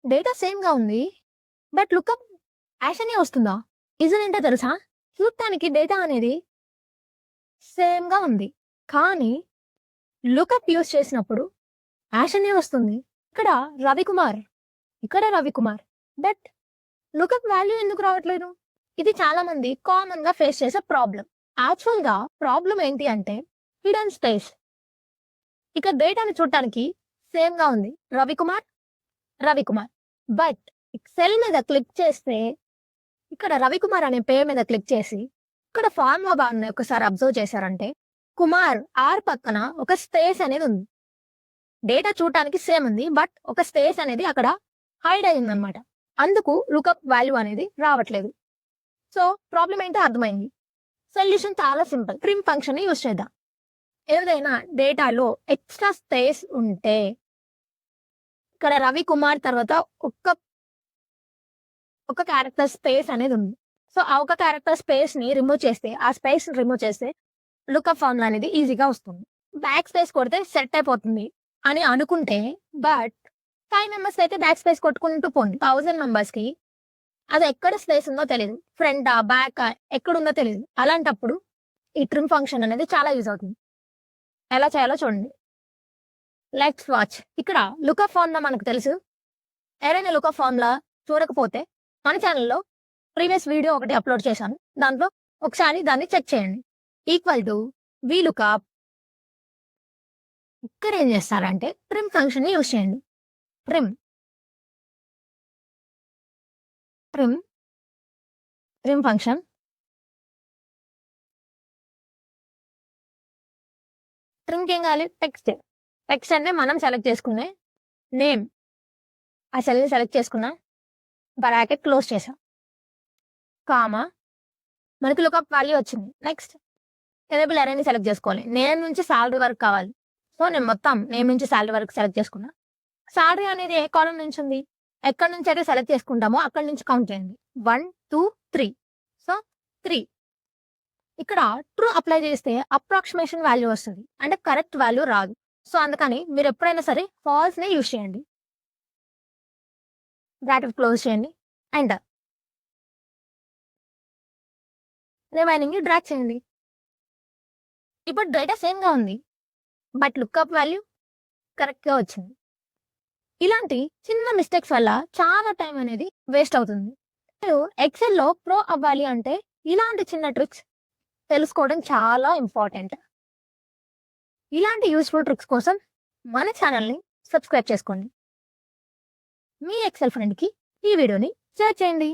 Data సేమ్‌గా ఉంది. But lookup ash అనే వస్తుందా? రీజన్ ఏంటో తెలుసా? చూడటానికి డేటా అనేది సేమ్‌గా ఉంది. కానీ లుకప్ యూజ్ చేసినప్పుడు యాష్ అనే వస్తుంది. ఇక్కడ రవికుమార్, ఇక్కడ రవికుమార్. బట్ లుకప్ వాల్యూ ఎందుకు రావట్లేదు? ఇది చాలా మంది కామన్‌గా ఫేస్ చేసే ప్రాబ్లమ్. యాక్చువల్‌గా ప్రాబ్లమ్ ఏంటి అంటే హిడెన్ స్పేస్. ఇక్కడ డేటాని చూడటానికి సేమ్‌గా ఉంది. రవికుమార్, రవికుమార్. బట్ సెల్ మీద క్లిక్ చేస్తే ఇక్కడ రవికుమార్ అనే పేరు మీద క్లిక్ చేసి ఇక్కడ ఫార్ములా బార్‌ని ఒకసారి అబ్జర్వ్ చేశారంటే కుమార్ ఆర్ పక్కన ఒక స్పేస్ అనేది ఉంది. డేటా చూడటానికి సేమ్ ఉంది. బట్ ఒక స్పేస్ అనేది అక్కడ హైడ్ అయిందనమాట. అందుకు లుకప్ వాల్యూ అనేది రావట్లేదు. సో ప్రాబ్లమ్ ఏంటో అర్థమైంది. సొల్యూషన్ చాలా సింపుల్. ప్రిమ్ ఫంక్షన్‌ని యూజ్ చేద్దాం. ఏదైనా డేటాలో ఎక్స్ట్రా స్పేస్ ఉంటే ఇక్కడ రవికుమార్ తర్వాత ఒక క్యారెక్టర్ స్పేస్ అనేది ఉంది. సో ఆ ఒక క్యారెక్టర్ స్పేస్‌ని రిమూవ్ చేస్తే, ఆ స్పేస్‌ని రిమూవ్ చేస్తే లుకప్ ఫార్ములా అనేది ఈజీగా వస్తుంది. బ్యాక్ స్పేస్ కొడితే సెట్ అయిపోతుంది అని అనుకుంటే, బట్ 5 మెంబర్స్ అయితే బ్యాక్ స్పేస్ కొట్టుకుంటూ పోండి. 1000 మెంబర్స్‌కి అది ఎక్కడ స్పేస్ ఉందో తెలీదు. ఫ్రంటా, బ్యాకా ఎక్కడుందో తెలీదు. అలాంటప్పుడు ఈ ట్రిమ్ ఫంక్షన్ అనేది చాలా యూజ్ అవుతుంది. ఎలా చేయాలో చూడండి. Let's watch. ఇక్కడ లుకప్ ఫార్ములా మనకు తెలుసు. ఎవరైనా లుకప్ ఫార్ములా చూడకపోతే మన ఛానెల్‌లో ప్రీవియస్ వీడియో ఒకటి అప్‌లోడ్ చేశాను. దాంట్లో ఒకసారి దాన్ని చెక్ చేయండి. Equal to VLOOKUP. ఇక్కడ ఏం చేస్తారంటే ట్రిమ్ ఫంక్షన్‌ని యూజ్ చేయండి. Trim, trim, trim function. ట్రిమ్‌కి ఏం కావాలి? టెక్స్ట్. టెక్స్ట్ అంటే మనం సెలెక్ట్ చేసుకునే నేమ్. ఆ సెల్‌ని సెలెక్ట్ చేసుకున్నా. బ్రాకెట్ క్లోజ్ చేసా. కామా. మనకి లుకప్ వాల్యూ వచ్చింది. నెక్స్ట్ ఎనేబుల్ అరేని సెలెక్ట్ చేసుకోవాలి. నేమ్ నుంచి సాలరీ వరకు కావాలి. సో నేను మొత్తం నేమ్ నుంచి సాలరీ వరకు సెలెక్ట్ చేసుకున్నా. సాలరీ అనేది ఏ కాలమ్ నుంచి ఉంది? ఎక్కడి నుంచి అయితే సెలెక్ట్ చేసుకుంటామో అక్కడి నుంచి కౌంట్ చేయండి. 1, 2, 3. సో 3. ఇక్కడ ట్రూ అప్లై చేస్తే అప్రాక్సిమేషన్ వాల్యూ వస్తది. అంటే కరెక్ట్ వాల్యూ రాదు. సో అందుకని మీరు ఎప్పుడైనా సరే ఫాల్స్‌నే యూజ్ చేయండి. బ్రాకెట్ క్లోజ్ చేయండి. ఎంటర్. రిమైనింగ్‌ని డ్రాగ్ చేయండి. ఇప్పుడు డేటా సేమ్‌గా ఉంది. బట్ లుకప్ వాల్యూ కరెక్ట్‌గా వచ్చింది. ఇలాంటి చిన్న మిస్టేక్స్ వల్ల చాలా టైం అనేది వేస్ట్ అవుతుంది. మీరు ఎక్సెల్‌లో ప్రో అవ్వాలి అంటే ఇలాంటి చిన్న ట్రిక్స్ తెలుసుకోవడం చాలా ఇంపార్టెంట్. ఇలాంటి యూజ్‌ఫుల్ ట్రిక్స్ కోసం మన ఛానెల్‌ని సబ్స్క్రైబ్ చేసుకోండి. మీ ఎక్సెల్ ఫ్రెండ్‌కి ఈ వీడియోని షేర్ చేయండి.